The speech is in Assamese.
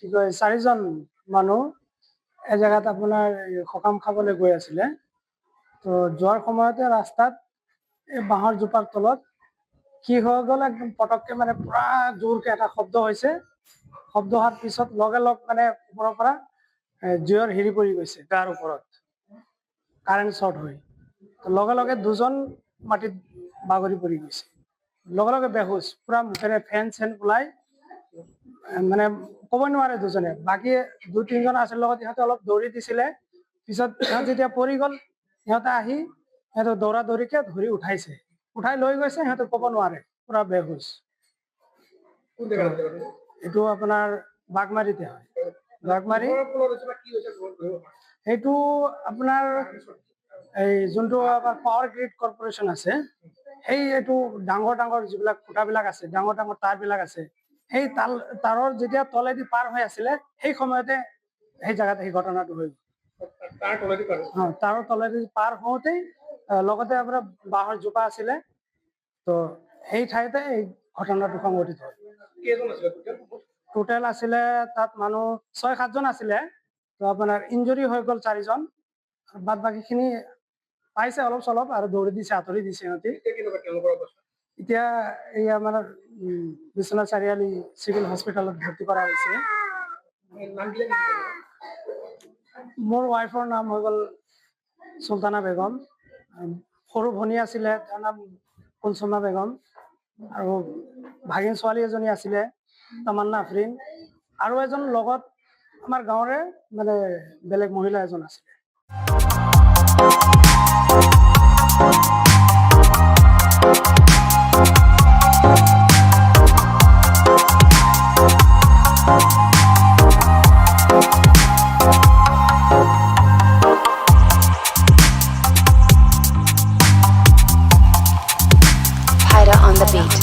কি কয় 4জন মানুহ এজেগাত আপোনাৰ সকাম খাবলৈ গৈ আছিলে। তো যোৱাৰ সময়তে ৰাস্তাত এই বাঁহৰ জোপাৰ তলত কি হৈ গ'ল, একদম পটককে মানে পুৰা জোৰকে এটা শব্দ হৈছে। শব্দ হোৱাৰ পিছত লগে লগ মানে ওপৰৰ পৰা জুইৰ হেৰি পৰি গৈছে গাৰ ওপৰত, কাৰেণ্ট শ্বৰ্ট হৈ। লগে লগে দুজন মাটিত বাগৰি পৰি গৈছে, লগে লগে বেহুচ, পুৰা মুখেৰে ফেন চেন ওলাই মানে ক'ব নোৱাৰে দুজনে। বাকী 2-3জন আছিল লগত, সিহঁতে অলপ দৌৰি দিছিলে। পিছত সিহঁত যেতিয়া পৰি গ'ল, সিহঁতে আহি সিহঁতক দৌৰা দৌৰিকে ধৰি উঠাইছে, উঠাই লৈ গৈছে। সিহঁতে ক'ব নোৱাৰে, পুৰা বেহুচ। এইটো আপোনাৰ বাগমাৰীতে হয়। বাগমাৰী সেইটো আপোনাৰ এই যোনটো আমাৰ পাৱাৰ গ্ৰিড কৰ্পোৰেশ্যন আছে, সেই এইটো ডাঙৰ ডাঙৰ যিবিলাক খুঁটাবিলাক আছে, ডাঙৰ ডাঙৰ তাঁৰবিলাক আছে, সেই তাঁৰৰ যেতিয়া তলেদি পাৰ হৈ আছিলে, সেই সময়তে সেই জেগাত সেই ঘটনাটো হৈ গ'ল। তাঁৰৰ তলেদি পাৰ হওঁতেই লগতে আপোনাৰ বাঁহৰ জোপা আছিলে, তো সেই ঠাইতে এই ঘটনাটো সংঘটিত হয়। টোটেল আছিলে তাত মানুহ 6-7জন আছিলে। তো আপোনাৰ ইঞ্জুৰি হৈ গ'ল 4জন, বাদ বাকীখিনি পাইছে অলপ চলপ আৰু দৌৰি দিছে, আঁতৰি দিছে সিহঁতি। এতিয়া এই আমাৰ বিশ্বনাথ চাৰিআলি চিভিল হস্পিটেলত ভৰ্তি কৰা হৈছে। মোৰ ৱাইফৰ নাম হৈ গ'ল চুলতানা বেগম, সৰু ভনী আছিলে, তাৰ নাম কুলচুমা বেগম, আৰু ভাগিন ছোৱালী এজনী আছিলে তামান্না আফৰিন, আৰু এজন লগত আমাৰ গাঁৱৰে মানে বেলেগ মহিলা এজন আছিলে। On the beat.